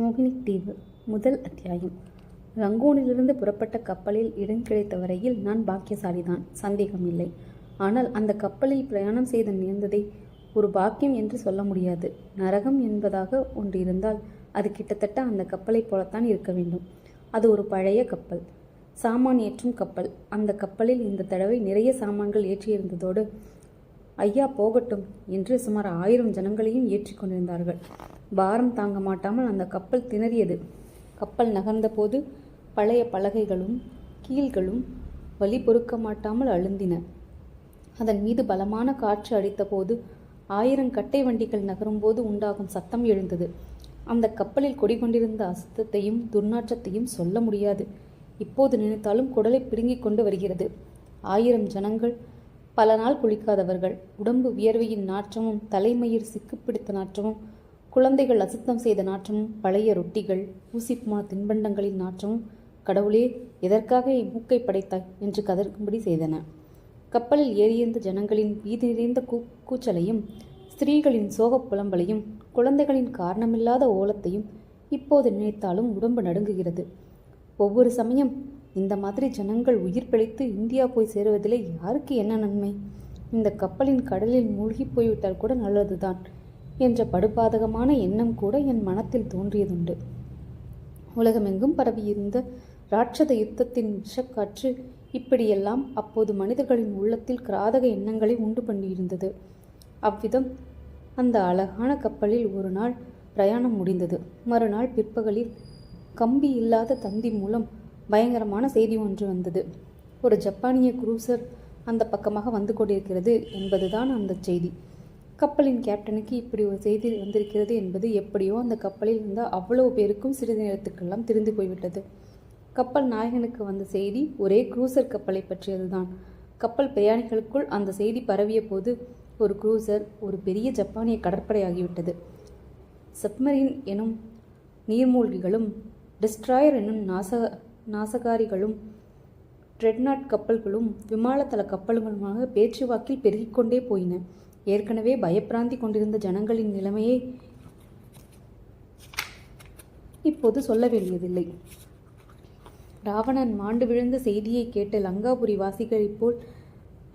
மோகினி தீவு. முதல் அத்தியாயம். ரங்கூனிலிருந்து புறப்பட்ட கப்பலில் இடம் கிடைத்த வரையில் நான் பாக்கியசாலிதான், சந்தேகமில்லை. ஆனால் அந்த கப்பலில் பிரயாணம் செய்து நேர்ந்ததை ஒரு பாக்கியம் என்று சொல்ல முடியாது. நரகம் என்பதாக ஒன்று இருந்தால் அது கிட்டத்தட்ட அந்த கப்பலை போலத்தான் இருக்க வேண்டும். அது ஒரு பழைய கப்பல், சாமான் ஏற்றும் கப்பல். அந்த கப்பலில் இந்த தடவை நிறைய சாமான்கள் ஏற்றியிருந்ததோடு ஐயா போகட்டும் என்று சுமார் 1000 ஜனங்களையும் ஏற்றி கொண்டிருந்தார்கள். பாரம் தாங்க மாட்டாமல் அந்த கப்பல் திணறியது. கப்பல் நகர்ந்த போது பழைய பலகைகளும் கீழ்களும் வலி பொறுக்க மாட்டாமல் அழுந்தின. அதன் மீது பலமான காற்று அடித்த போது 1000 கட்டை வண்டிகள் நகரும்போது உண்டாகும் சத்தம் எழுந்தது. அந்த கப்பலில் கொடிகொண்டிருந்த அசுத்தத்தையும் துர்நாற்றத்தையும் சொல்ல முடியாது. இப்போது நினைத்தாலும் குடலை பிடுங்கிக் கொண்டு வருகிறது. 1000 ஜனங்கள், பல நாள் குளிக்காதவர்கள், உடம்பு வியர்வையின் நாற்றமும் தலைமயிர் சிக்குப்பிடித்த நாற்றமும் குழந்தைகள் அசுத்தம் செய்த நாற்றமும் பழைய ரொட்டிகள் ஊசிக்குமான தின்பண்டங்களின் நாற்றமும் கடவுளே, எதற்காக மூக்கை படைத்தாய் என்று கதறும்படி செய்தன. கப்பலில் ஏறியிருந்த ஜனங்களின் வீதி நிறைந்த கூச்சலையும் ஸ்திரீகளின் சோகப் புலம்பலையும் குழந்தைகளின் காரணமில்லாத ஓலத்தையும் இப்போது நினைத்தாலும் உடம்பு நடுங்குகிறது. ஒவ்வொரு சமயம் இந்த மாதிரி ஜனங்கள் உயிர் பிழைத்து இந்தியா போய் சேருவதிலே யாருக்கு என்ன நன்மை? இந்த கப்பலின் கடலில் மூழ்கி போய்விட்டால் கூட நல்லதுதான் என்ற படுபாதகமான எண்ணம் கூட என் மனத்தில் தோன்றியதுண்டு. உலகமெங்கும் பரவியிருந்த இராட்சத யுத்தத்தின் விஷக்காற்று இப்படியெல்லாம் அப்போது மனிதர்களின் உள்ளத்தில் கிராதக எண்ணங்களை உண்டு பண்ணியிருந்தது. அவ்விதம் அந்த அழகான கப்பலில் ஒரு நாள் பிரயாணம் முடிந்தது. மறுநாள் பிற்பகலில் கம்பி இல்லாத தந்தி மூலம் பயங்கரமான செய்தி ஒன்று வந்தது. ஒரு ஜப்பானிய குரூசர் அந்த பக்கமாக வந்து கொண்டிருக்கிறது என்பதுதான் அந்த செய்தி. கப்பலின் கேப்டனுக்கு இப்படி ஒரு செய்தி வந்திருக்கிறது என்பது எப்படியோ அந்த கப்பலில் இருந்த அவ்வளவு பேருக்கும் சிறிது நேரத்துக்கெல்லாம் தெரிந்து போய்விட்டது. கப்பல் நாயகனுக்கு வந்த செய்தி ஒரே குரூசர் கப்பலை பற்றியதுதான். கப்பல் பிரயாணிகளுக்குள் அந்த செய்தி பரவிய போது ஒரு குரூசர் ஒரு பெரிய ஜப்பானிய கடற்படை ஆகிவிட்டது. சப்மரீன் எனும் நீர்மூழ்கிகளும் டிஸ்ட்ராயர் எனும் நாசகாரிகளும் ட்ரெட்நாட் கப்பல்களும் விமானத்தள கப்பல்களுமாக பேச்சுவாக்கில் பெருகிக்கொண்டே போயின. ஏற்கனவே பயப்பிராந்தி கொண்டிருந்த ஜனங்களின் நிலைமையை இப்போது சொல்ல வேண்டியதில்லை. ராவணன் மாண்டு விழுந்த செய்தியை கேட்ட லங்காபுரி வாசிகளைப் போல்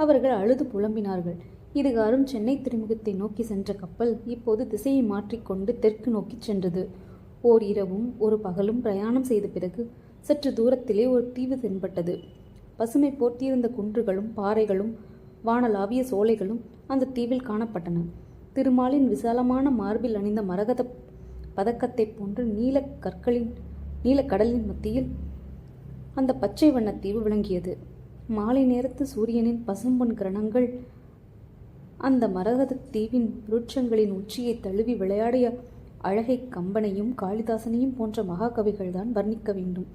அவர்கள் அழுது புலம்பினார்கள். இதுகாரும் சென்னை துறைமுகத்தை நோக்கி சென்ற கப்பல் இப்போது திசையை மாற்றிக்கொண்டு தெற்கு நோக்கி சென்றது. ஓர் இரவும் ஒரு பகலும் பிரயாணம் செய்த பிறகு சற்று தூரத்திலே ஒரு தீவு தென்பட்டது. பசுமை போர்த்தியிருந்த குன்றுகளும் பாறைகளும் வானலாவிய சோலைகளும் அந்த தீவில் காணப்பட்டன. திருமாலின் விசாலமான மார்பில் அணிந்த மரகத பதக்கத்தை போன்று நீலக்கடலின் மத்தியில் அந்த பச்சை வண்ணத்தீவு விளங்கியது. மாலை நேரத்து சூரியனின் பசும்பொன் கிரணங்கள் அந்த மரகத தீவின் விருட்சங்களின் உச்சியை தழுவி விளையாடிய அழகை கம்பனையும் காளிதாசனையும் போன்ற மகாகவிகள்தான் வர்ணிக்க வேண்டும்.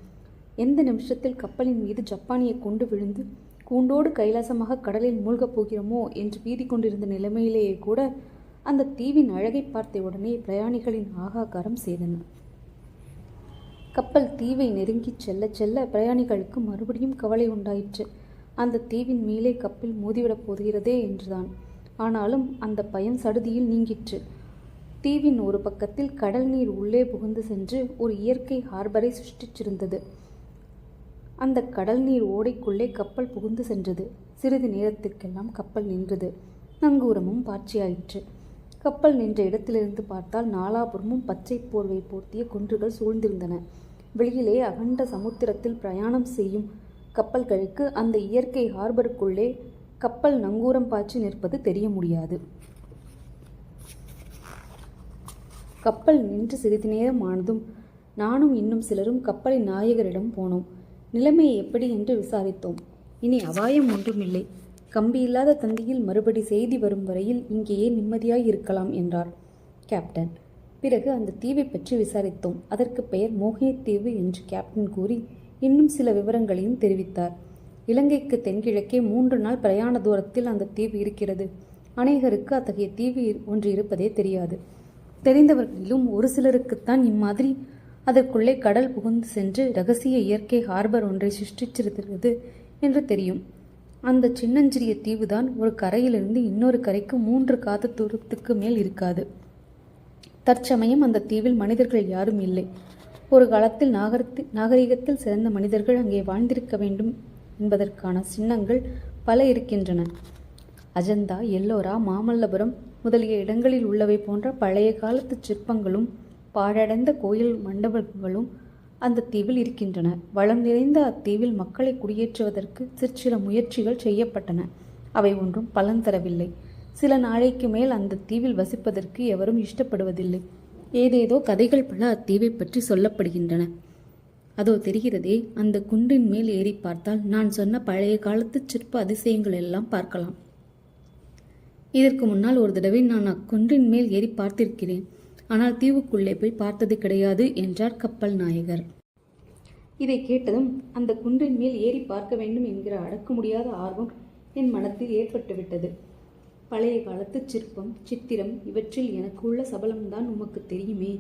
எந்த நிமிஷத்தில் கப்பலின் மீது ஜப்பானிய கொண்டு விழுந்து கூண்டோடு கைலாசமாக கடலில் மூழ்கப் போகிறோமோ என்று பீதி கொண்டிருந்த நிலைமையிலேயே கூட அந்த தீவின் அழகை பார்த்த உடனே பிரயாணிகளின் ஆகாகாரம் செய்தன. கப்பல் தீவை நெருங்கிச் செல்ல செல்ல பிரயாணிகளுக்கு மறுபடியும் கவலை உண்டாயிற்று. அந்த தீவின் மேலே கப்பல் மோதிவிடப் போகிறதே என்றுதான். ஆனாலும் அந்த பயம் சடுதியில் நீங்கிற்று. தீவின் ஒரு பக்கத்தில் கடல் நீர் உள்ளே புகுந்து சென்று ஒரு இயற்கை ஹார்பரை சிருஷ்டிச்சிருந்தது. அந்த கடல் நீர் ஓடைக்குள்ளே கப்பல் புகுந்து சென்றது. சிறிது நேரத்திற்கெல்லாம் கப்பல் நின்றது. நங்கூரமும் பாய்ச்சியாயிற்று. கப்பல் நின்ற இடத்திலிருந்து பார்த்தால் நாலாபுறமும் பச்சை போர்வை போர்த்திய குன்றுகள் சூழ்ந்திருந்தன. வெளியிலே அகண்ட சமுத்திரத்தில் பிரயாணம் செய்யும் கப்பல்களுக்கு அந்த இயற்கை ஹார்பருக்குள்ளே கப்பல் நங்கூரம் பாய்ச்சி நிற்பது தெரிய முடியாது. கப்பல் நின்று சிறிது நேரம் ஆனதும் நானும் இன்னும் சிலரும் கப்பலின் நாயகரிடம் போனோம். நிலைமை எப்படி என்று விசாரித்தோம். இனி அபாயம் ஒன்றுமில்லை. கம்பியில்லாத தந்தியில் மறுபடி செய்தி வரும் வரையில் இங்கேயே நிம்மதியாய் இருக்கலாம் என்றார் கேப்டன். பிறகு அந்த தீவை பற்றி விசாரித்தோம். அதற்கு பெயர் மோகினி தீவு என்று கேப்டன் கூறி இன்னும் சில விவரங்களையும் தெரிவித்தார். இலங்கைக்கு தென்கிழக்கே 3 நாள் பிரயாண தூரத்தில் அந்த தீவு இருக்கிறது. அநேகருக்கு அத்தகைய தீவு ஒன்று இருப்பதே தெரியாது. தெரிந்தவர்களிலும் ஒரு சிலருக்குத்தான் இம்மாதிரி அதற்குள்ளே கடல் புகுந்து சென்று இரகசிய இயற்கை ஹார்பர் ஒன்றை சிருஷ்டிச்சிருக்கிறது என்று தெரியும். அந்த சின்னஞ்சிறிய தீவுதான் ஒரு கரையிலிருந்து இன்னொரு கரைக்கு 3 காத தூரத்துக்கு மேல் இருக்காது. தற்சமயம் அந்த தீவில் மனிதர்கள் யாரும் இல்லை. ஒரு காலத்தில் நாகரிகத்தில் சிறந்த மனிதர்கள் அங்கே வாழ்ந்திருக்க வேண்டும் என்பதற்கான சின்னங்கள் பல இருக்கின்றன. அஜந்தா, எல்லோரா, மாமல்லபுரம் முதலிய இடங்களில் உள்ளவை போன்ற பழைய காலத்து சிற்பங்களும் பாழடைந்த கோயில் மண்டபங்களும் அந்த தீவில் இருக்கின்றன. வளம் நிறைந்த அத்தீவில் மக்களை குடியேற்றுவதற்கு சிற்சில முயற்சிகள் செய்யப்பட்டன. அவை ஒன்றும் பலன் தரவில்லை. சில நாளைக்கு மேல் அந்த தீவில் வசிப்பதற்கு எவரும் இஷ்டப்படுவதில்லை. ஏதேதோ கதைகள் பல அத்தீவை பற்றி சொல்லப்படுகின்றன. அதோ தெரிகிறதே, அந்த குன்றின் மேல் ஏறி பார்த்தால் நான் சொன்ன பழைய காலத்து சிற்ப அதிசயங்கள் எல்லாம் பார்க்கலாம். இதற்கு முன்னால் ஒரு தடவை நான் அக்குன்றின் மேல் ஏறி பார்த்திருக்கிறேன். ஆனால் தீவுக்குள்ளே போய் பார்த்தது கிடையாது என்றார் கப்பல் நாயகர். இதை கேட்டதும் அந்த குன்றின் மேல் ஏறி பார்க்க வேண்டும் என்கிற அடக்க முடியாத ஆர்வம் என் மனத்தில் ஏற்பட்டுவிட்டது. பழைய காலத்து சிற்பம், சித்திரம் இவற்றில் எனக்கு உள்ள சபலம்தான் உமக்கு தெரியுமே.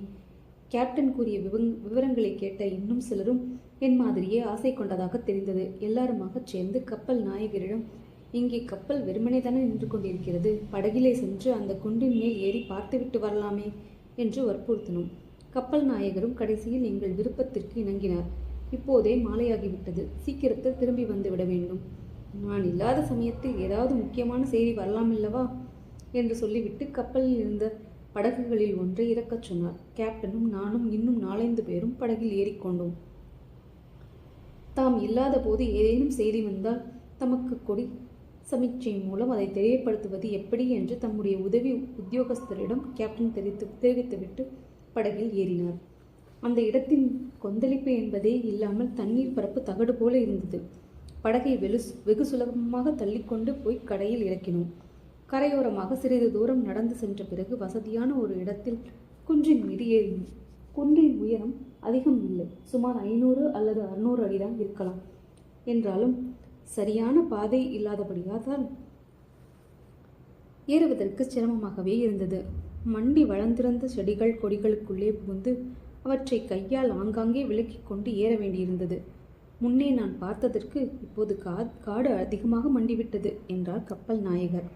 கேப்டன் கூறிய விவரங்களை கேட்ட இன்னும் சிலரும் என் மாதிரியே ஆசை கொண்டதாக தெரிந்தது. எல்லாருமாக சேர்ந்து கப்பல் நாயகரிடம், இங்கே கப்பல் வெறுமனே தானே நின்று கொண்டிருக்கிறது, படகிலே சென்று அந்த குன்றின் மேல் ஏறி பார்த்துவிட்டு வரலாமே என்று வற்புறுத்தினோம். கப்பல் நாயகரும் கடைசியில் எங்கள் விருப்பத்திற்கு இணங்கினார். இப்போதே மாலையாகிவிட்டது, சீக்கிரத்தில் திரும்பி வந்துவிட வேண்டும். நான் இல்லாத சமயத்தில் ஏதாவது முக்கியமான செய்தி வரலாமில்லவா என்று சொல்லிவிட்டு கப்பலில் இருந்த படகுகளில் ஒன்றை இறக்கச் சொன்னார். கேப்டனும் நானும் இன்னும் 4-5 பேரும் படகில் ஏறிக்கொண்டோம். தாம் இல்லாத போது ஏதேனும் செய்தி வந்தால் தமக்கு கொடி சமீட்சை மூலம் அதை தெரியப்படுத்துவது எப்படி என்று தம்முடைய உதவி உத்தியோகஸ்தரிடம் கேப்டன் தெரிவித்துவிட்டு படகில் ஏறினார். அந்த இடத்தின் கொந்தளிப்பு என்பதே இல்லாமல் தண்ணீர் பரப்பு தகடு போல இருந்தது. படகை வெகு சுலபமாக தள்ளிக்கொண்டு போய் கரையில் இறக்கினோம். கரையோரமாக சிறிது தூரம் நடந்து சென்ற பிறகு வசதியான ஒரு இடத்தில் குன்றின் மீது ஏறினோம். குன்றின் உயரம் அதிகம் இல்லை, சுமார் 500 அல்லது 600 அடிதான் இருக்கலாம். என்றாலும் சரியான பாதை இல்லாதபடியால் ஏறுவதற்கு சிரமமாகவே இருந்தது. மண்டி வளர்ந்திருந்த செடிகள் கொடிகளுக்குள்ளே புகுந்து அவற்றை கையால் ஆங்காங்கே விலக்கிக் கொண்டு ஏற வேண்டியிருந்தது. முன்னே நான் பார்த்ததற்கு இப்போது காடு அதிகமாக மண்டிவிட்டது என்றார் கப்பல் நாயகர்.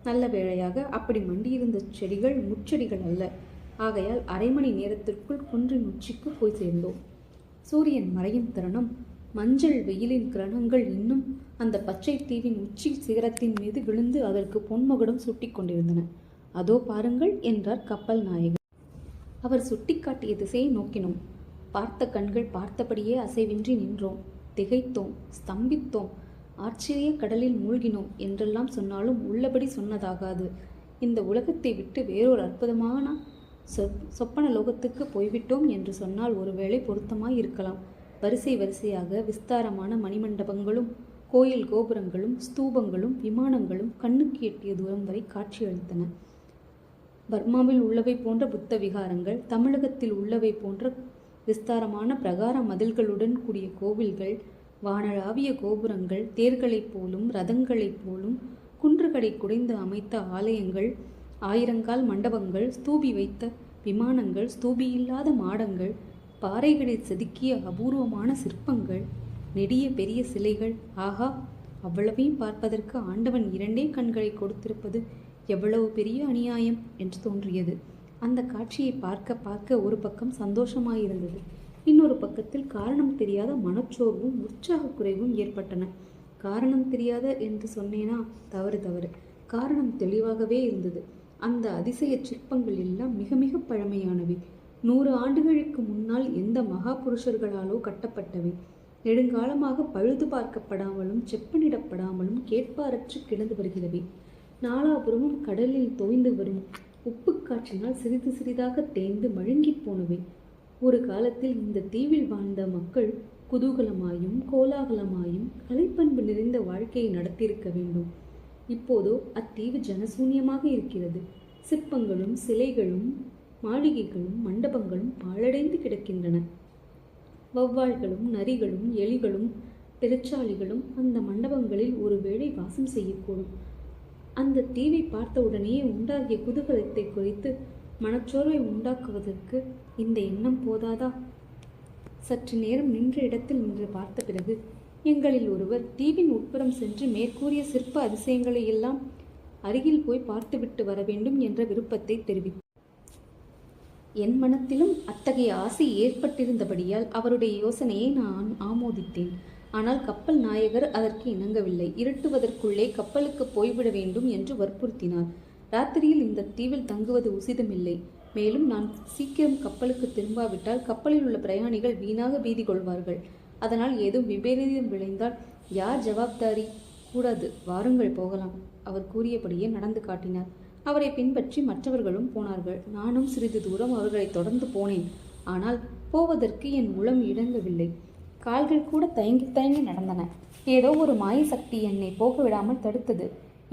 நல்ல வேளையாக அப்படி மண்டியிருந்த செடிகள் முச்செடிகள் அல்ல. ஆகையால் 1/2 மணி நேரத்திற்குள் குன்றின் உச்சிக்கு போய் சேர்ந்தோம். சூரியன் மறையும் தருணம் மஞ்சள் வெயிலின் கிரணங்கள் இன்னும் அந்த பச்சை தீவின் உச்சி சிகரத்தின் மீது விழுந்து அதற்கு பொன்மகுடம் சுட்டி கொண்டிருந்தன. அதோ பாருங்கள் என்றார் கப்பல் நாயகர். அவர் சுட்டிக்காட்டிய திசையை நோக்கினோம். பார்த்த கண்கள் பார்த்தபடியே அசைவின்றி நின்றோம். திகைத்தோம், ஸ்தம்பித்தோம், ஆச்சரிய கடலில் மூழ்கினோம் என்றெல்லாம் சொன்னாலும் உள்ளபடி சொன்னதாகாது. இந்த உலகத்தை விட்டு வேறொரு அற்புதமான சொப்பன லோகத்துக்கு போய்விட்டோம் என்று சொன்னால் ஒருவேளை பொருத்தமாய் இருக்கலாம். வரிசை வரிசையாக விஸ்தாரமான மணிமண்டபங்களும் கோயில் கோபுரங்களும் ஸ்தூபங்களும் விமானங்களும் கண்ணுக்கு எட்டிய தூரம் வரை காட்சியளித்தன. பர்மாவில் உள்ளவை போன்ற புத்த விகாரங்கள், தமிழகத்தில் உள்ளவை போன்ற விஸ்தாரமான பிரகார மதில்களுடன் கூடிய கோவில்கள், வானளாவிய கோபுரங்கள், தேர்களைப் போலும் ரதங்களைப் போலும் குன்றுகளை குடைந்து அமைத்த ஆலயங்கள், 1000 மண்டபங்கள், ஸ்தூபி வைத்த விமானங்கள், ஸ்தூபியில்லாத மாடங்கள், பாறைகளில் செதுக்கிய அபூர்வமான சிற்பங்கள், நெடிய பெரிய சிலைகள். ஆகா, அவ்வளவையும் பார்ப்பதற்கு ஆண்டவன் 2 கண்களை கொடுத்திருப்பது எவ்வளவு பெரிய அநியாயம் என்று தோன்றியது. அந்த காட்சியை பார்க்க பார்க்க ஒரு பக்கம் சந்தோஷமாயிருந்தது, இன்னொரு பக்கத்தில் காரணம் தெரியாத மனச்சோர்வும் உற்சாக குறைவும் ஏற்பட்டன. காரணம் தெரியாத என்று சொன்னேனா? தவறு. காரணம் தெளிவாகவே இருந்தது. அந்த அதிசய சிற்பங்கள் எல்லாம் மிக மிக பழமையானவை. 100 ஆண்டுகளுக்கு முன்னால் எந்த மகா புருஷர்களாலோ கட்டப்பட்டவை. நெடுங்காலமாக பழுது பார்க்கப்படாமலும் செப்பனிடப்படாமலும் கேட்பாரற்று கிடந்து வருகிறவை. நாலாபுரமும் கடலில் தோய்ந்து வரும் உப்பு காற்றினால் சிறிது சிறிதாக தேய்ந்து மழுங்கி போனவை. ஒரு காலத்தில் இந்த தீவில் வாழ்ந்த மக்கள் குதூகலமாயும் கோலாகலமாயும் கலைப்பண்பு நிறைந்த வாழ்க்கையை நடத்தியிருக்க வேண்டும். இப்போதோ அத்தீவு ஜனசூன்யமாக இருக்கிறது. சிற்பங்களும் சிலைகளும் மாளிகைகளும் மண்டபங்களும் பாழடைந்து கிடக்கின்றன. வௌவால்களும் நரிகளும் எலிகளும் பெருச்சாளிகளும் அந்த மண்டபங்களில் ஒருவேளை வாசம் செய்யக்கூடும். அந்த தீவை பார்த்தவுடனே உண்டாகிய குதூகலத்தை குறித்து மனச்சோர்வை உண்டாக்குவதற்கு இந்த எண்ணம் போதாதா? சற்று நேரம் நின்ற இடத்தில் நின்று பார்த்த பிறகு எங்களில் ஒருவர் தீவின் உட்புறம் சென்று மேற்கூறிய சிற்ப அதிசயங்களை எல்லாம் அருகில் போய் பார்த்துவிட்டு வர வேண்டும் என்ற விருப்பத்தை தெரிவித்தார். என் மனத்திலும் அத்தகைய ஆசை ஏற்பட்டிருந்தபடியால் அவருடைய யோசனையை நான் ஆமோதித்தேன். ஆனால் கப்பல் நாயகர் அதற்கு இணங்கவில்லை. இருட்டுவதற்குள்ளே கப்பலுக்கு போய்விட வேண்டும் என்று வற்புறுத்தினார். ராத்திரியில் இந்த தீவில் தங்குவது உசிதமில்லை. மேலும் நான் சீக்கிரம் கப்பலுக்கு திரும்பாவிட்டால் கப்பலில் உள்ள பிரயாணிகள் வீணாக பீதி கொள்வார்கள். அதனால் ஏதோ விபரீதம் விளைந்தால் யார் ஜவாப்தாரி? கூடாது, வாருங்கள் போகலாம். அவர் கூறியபடியே நடந்து காட்டினார். அவரை பின்பற்றி மற்றவர்களும் போனார்கள். நானும் சிறிது தூரம் அவர்களை தொடர்ந்து போனேன். ஆனால் போவதற்கு என் உளம் இணங்கவில்லை. கால்கள் கூட தயங்கி தயங்கி நடந்தன. ஏதோ ஒரு மாய சக்தி என்னை போக விடாமல் தடுத்தது.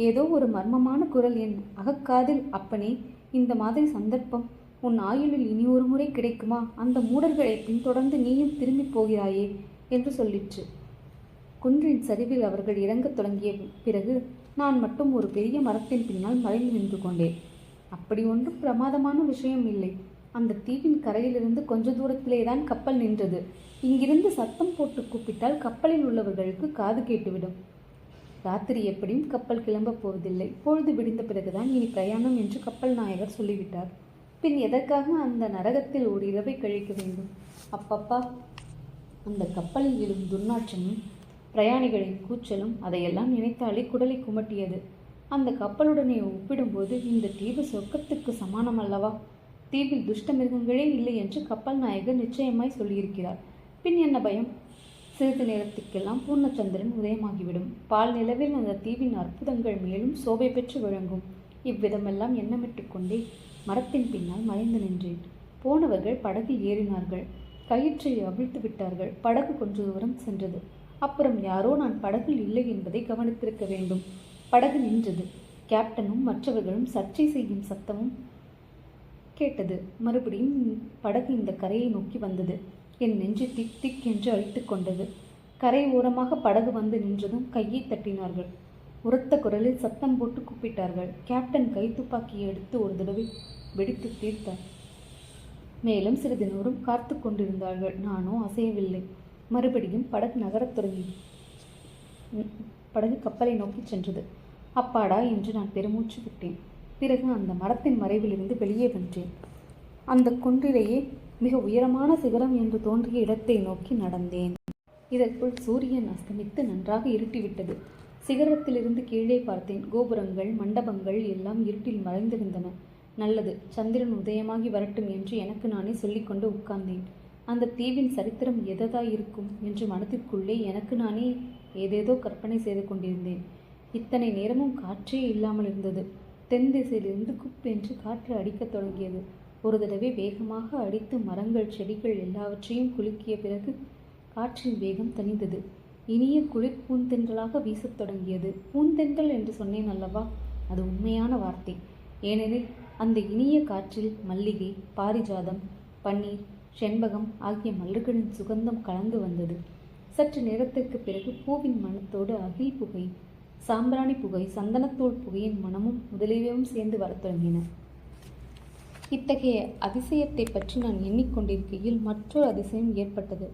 ஏதோ ஒரு மர்மமான குரல் என் அகக்காதில், அப்பனே, இந்த மாதிரி சந்தர்ப்பம் உன் ஆயுளில் இனி ஒரு முறை கிடைக்குமா? அந்த மூடர்களை பின்தொடர்ந்து நீயும் திரும்பி போகிறாயே என்று சொல்லிற்று. குன்றின் சரிவில் அவர்கள் இறங்கத் தொடங்கிய பிறகு நான் மட்டும் ஒரு பெரிய மரத்தின் பின்னால் மறைந்து நின்று கொண்டேன். அப்படி ஒன்றும் பிரமாதமான விஷயம் இல்லை. அந்த தீவின் கரையிலிருந்து கொஞ்ச தூரத்திலேதான் கப்பல் நின்றது. இங்கிருந்து சத்தம் போட்டு கூப்பிட்டால் கப்பலில் உள்ளவர்களுக்கு காது கேட்டுவிடும். ராத்திரி எப்படியும் கப்பல் கிளம்பப் போவதில்லை. பொழுது விடிந்த பிறகுதான் இனி பிரயாணம் என்று கப்பல் நாயகர் சொல்லிவிட்டார். பின் எதற்காக அந்த நரகத்தில் ஒரு இரவை கழிக்க வேண்டும்? அப்பப்பா, அந்த கப்பலில் விழும் துர்நாற்றமும் பிரயாணிகளின் கூச்சலும் அதையெல்லாம் நினைத்தாலே குடலை குமட்டியது. அந்த கப்பலுடனே ஒப்பிடும்போது இந்த தீவு சொர்க்கத்துக்கு சமானம் அல்லவா? தீவில் துஷ்ட மிருகங்களே இல்லை என்று கப்பல் நாயகர் நிச்சயமாய் சொல்லியிருக்கிறார். பின் என்ன பயம்? சிறிது நேரத்துக்கெல்லாம் பூர்ணச்சந்திரன் உதயமாகிவிடும். பால் நிலவில் அந்த தீவின் அற்புதங்கள் மேலும் சோபை பெற்று விளங்கும். இவ்விதமெல்லாம் எண்ணமிட்டு கொண்டே மரத்தின் பின்னால் மறைந்து நின்றேன். போனவர்கள் படகில் ஏறினார்கள். கயிற்றை அவிழ்த்து விட்டார்கள். படகு கொஞ்ச தூரம் சென்றது. அப்புறம் யாரோ நான் படகில் இல்லை என்பதை கவனித்திருக்க வேண்டும். படகு நின்றது. கேப்டனும் மற்றவர்களும் சர்ச்சை செய்யும் சத்தமும் கேட்டது. மறுபடியும் படகு இந்த கரையை நோக்கி வந்தது. என் நெஞ்சு திக் திக் என்று அழித்து கொண்டது. கரை ஓரமாக படகு வந்து நின்றதும் கையை தட்டினார்கள். உரத்த குரலில் சத்தம் போட்டு கூப்பிட்டார்கள். கேப்டன் கைத்துப்பாக்கியை எடுத்து ஒரு தடவை வெடித்து தீர்த்தார். மேலும் சிறிது நேரம் காத்து கொண்டிருந்தார்கள். நானோ அசையவில்லை. மறுபடியும் படகு நகரத் தொடங்கி படகு கப்பலை நோக்கி சென்றது. அப்பாடா என்று நான் பெருமூச்சு விட்டேன். பிறகு அந்த மரத்தின் மறைவிலிருந்து வெளியே வென்றேன். அந்த குன்றிலேயே மிக உயரமான சிகரம் என்று தோன்றிய இடத்தை நோக்கி நடந்தேன். இதற்குள் சூரியன் அஸ்தமித்து நன்றாக இருட்டிவிட்டது. சிகரத்திலிருந்து கீழே பார்த்தேன். கோபுரங்கள், மண்டபங்கள் எல்லாம் இருட்டில் மறைந்திருந்தன. நல்லது, சந்திரன் உதயமாகி வரட்டும் என்று எனக்கு நானே சொல்லிக்கொண்டு உட்கார்ந்தேன். அந்த தீவின் சரித்திரம் எததாயிருக்கும் என்று மனத்திற்குள்ளே எனக்கு நானே ஏதேதோ கற்பனை செய்து கொண்டிருந்தேன். இத்தனை நேரமும் காற்றே இல்லாமல் இருந்தது. தென் திசையிலிருந்து குப்பென்று காற்று அடிக்கத் தொடங்கியது. ஒரு தடவை வேகமாக அடித்து மரங்கள், செடிகள் எல்லாவற்றையும் குலுக்கிய பிறகு காற்றின் வேகம் தணிந்தது. இனிய குளிர் பூந்தென்றலாக வீசத் தொடங்கியது. பூந்தென்றல் என்று சொன்னேன் அல்லவா? அது உண்மையான வார்த்தை. ஏனெனில் அந்த இனிய காற்றில் மல்லிகை, பாரிஜாதம், பன்னீர், செண்பகம் ஆகிய மலர்களின் சுகந்தம் கலந்து வந்தது. சற்று நேரத்திற்கு பிறகு பூவின் மனத்தோடு அகில் புகை, சாம்பிராணி புகை, சந்தனத்தூள் புகையின் மனமும் முதலியவையும் சேர்ந்து வரத் தொடங்கின. இத்தகைய அதிசயத்தை பற்றி நான் எண்ணிக்கொண்டிருக்கையில் மற்றொரு அதிசயம் ஏற்பட்டது.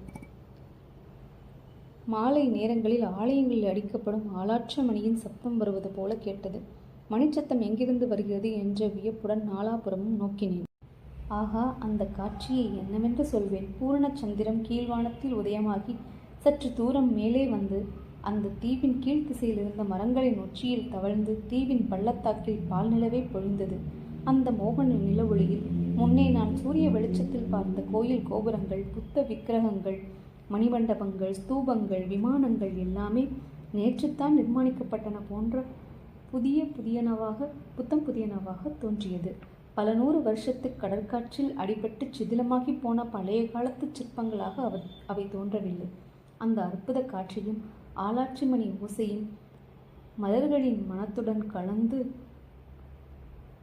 மாலை நேரங்களில் ஆலயங்களில் அடிக்கப்படும் ஆளாற்ற மணியின் சத்தம் வருவது போல கேட்டது. மணிச்சத்தம் எங்கிருந்து வருகிறது என்ற வியப்புடன் நாலாபுரமும் நோக்கினேன். ஆகா, அந்த காட்சியை என்னவென்று சொல்வேன். பூரணச்சந்திரம் கீழ்வானத்தில் உதயமாகி சற்று தூரம் மேலே வந்து அந்த தீவின் கீழ்த்திசையில் இருந்த மரங்களின் உச்சியில் தவழ்ந்து தீவின் பள்ளத்தாக்கில் பால் நிலவே பொழிந்தது. அந்த மோகன நிலவொளியில் முன்னே நான் சூரிய வெளிச்சத்தில் பார்த்த கோயில் கோபுரங்கள், புத்த விக்கிரகங்கள், மணிமண்டபங்கள், ஸ்தூபங்கள், விமானங்கள் எல்லாமே நேற்றுத்தான் நிர்மாணிக்கப்பட்டன போன்ற புத்தம் புதியனவாக தோன்றியது. பல நூறு வருஷத்து கடற்காற்றில் அடிபட்டு சிதிலமாகி போன பழைய காலத்து சிற்பங்களாக அவை தோன்றவில்லை. அந்த அற்புத காட்சியும் ஆளாற்றி மணி ஓசையும் மலர்களின் மனத்துடன் கலந்து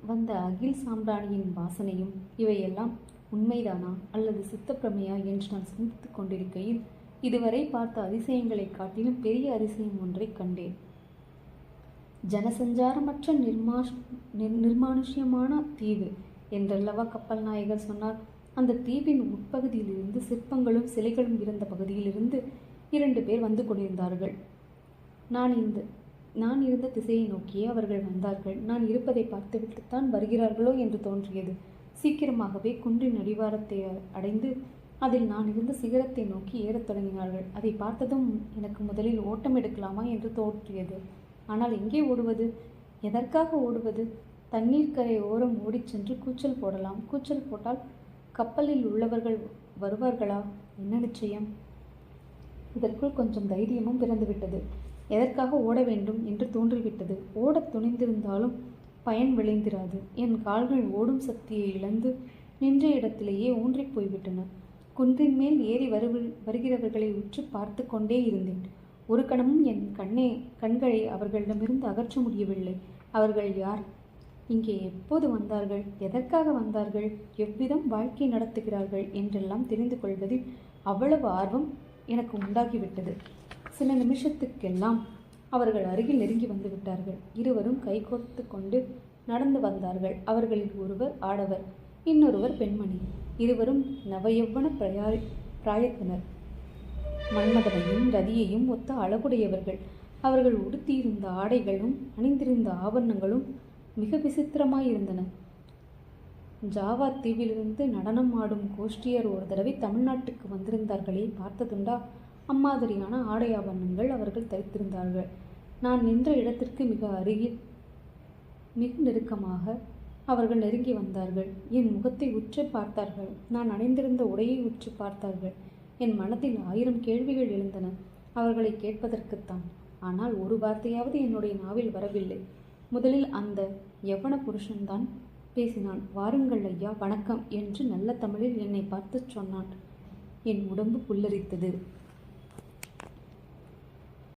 வந்த அகில் சாம்பிராணியின் வாசனையும் இவையெல்லாம் உண்மைதானா அல்லது சித்தப்பிரமையா என்று நான் சிந்தித்துக் கொண்டிருக்கையில் இதுவரை பார்த்த அதிசயங்களை காட்டிலும் பெரிய அதிசயம் ஒன்றை கண்டேன். ஜனசஞ்சாரமற்ற நிர்மானுஷ்யமான தீவு என்றல்லவா கப்பல் நாயகர் சொன்னார். அந்த தீவின் உட்பகுதியிலிருந்து சிற்பங்களும் சிலைகளும் இருந்த பகுதியிலிருந்து 2 பேர் வந்து கொண்டிருந்தார்கள். நான் இருந்த திசையை நோக்கியே அவர்கள் வந்தார்கள். நான் இருப்பதை பார்த்துவிட்டுத்தான் வருகிறார்களோ என்று தோன்றியது. சீக்கிரமாகவே குன்றின் அடிவாரத்தை அடைந்து அதில் நான் இருந்த சிகரத்தை நோக்கி ஏறத் தொடங்கினார்கள். அதை பார்த்ததும் எனக்கு முதலில் ஓட்டம் எடுக்கலாமா என்று தோன்றியது. ஆனால் எங்கே ஓடுவது? எதற்காக ஓடுவது? தண்ணீர் கரை ஓரம் ஓடிச் சென்று கூச்சல் போடலாம். கூச்சல் போட்டால் கப்பலில் உள்ளவர்கள் வருவார்களா? என்ன நிச்சயம்? இதற்குள் கொஞ்சம் தைரியமும் பிறந்துவிட்டது. எதற்காக ஓட வேண்டும் என்று தோன்றிவிட்டது. ஓடத் துணிந்திருந்தாலும் பயன் விளைந்திராது. என் கால்கள் ஓடும் சக்தியை இழந்து நின்ற இடத்திலேயே ஊன்றிப் போய்விட்டன. குன்றின் மேல் ஏறி வருகிறவர்களை உற்று பார்த்து கொண்டே இருந்தேன். ஒரு கணமும் என் கண்களை அவர்களிடமிருந்து அகற்ற முடியவில்லை. அவர்கள் யார்? இங்கே எப்போது வந்தார்கள்? எதற்காக வந்தார்கள்? எவ்விதம் வாழ்க்கை நடத்துகிறார்கள் என்றெல்லாம் தெரிந்து கொள்வதில் அவ்வளவு ஆர்வம் எனக்கு உண்டாகிவிட்டது. சில நிமிஷத்துக்கெல்லாம் அவர்கள் அருகில் நெருங்கி வந்து விட்டார்கள். இருவரும் கைகோர்த்து கொண்டு நடந்து வந்தார்கள். அவர்களில் ஒருவர் ஆடவர், இன்னொருவர் பெண்மணி. இருவரும் நவயௌவன பிராயத்தினர். மன்மதனையும் ரதியையும் ஒத்த அழகுடையவர்கள். அவர்கள் உடுத்தியிருந்த ஆடைகளும் அணிந்திருந்த ஆபரணங்களும் மிக விசித்திரமாயிருந்தன. ஜாவா தீவிலிருந்து நடனம் ஆடும் கோஷ்டியர் ஒரு தடவை தமிழ்நாட்டுக்கு வந்திருந்தார்களே, பார்த்ததுண்டா? அம்மாதிரியான ஆடை ஆபரணங்கள் அவர்கள் தரித்திருந்தார்கள். நான் நின்ற இடத்திற்கு மிக அருகில், மிக நெருக்கமாக அவர்கள் நெருங்கி வந்தார்கள். என் முகத்தை உற்று பார்த்தார்கள். நான் அணிந்திருந்த உடையை உற்று பார்த்தார்கள். என் மனதில் 1000 கேள்விகள் எழுந்தன, அவர்களை கேட்பதற்குத்தான். ஆனால் ஒரு வார்த்தையாவது என்னுடைய நாவில் வரவில்லை. முதலில் அந்த யவன புருஷன்தான் பேசினான். வாருங்கள் ஐயா, வணக்கம் என்று நல்ல தமிழில் என்னை பார்த்து சொன்னான். என் உடம்பு புல்லரித்தது.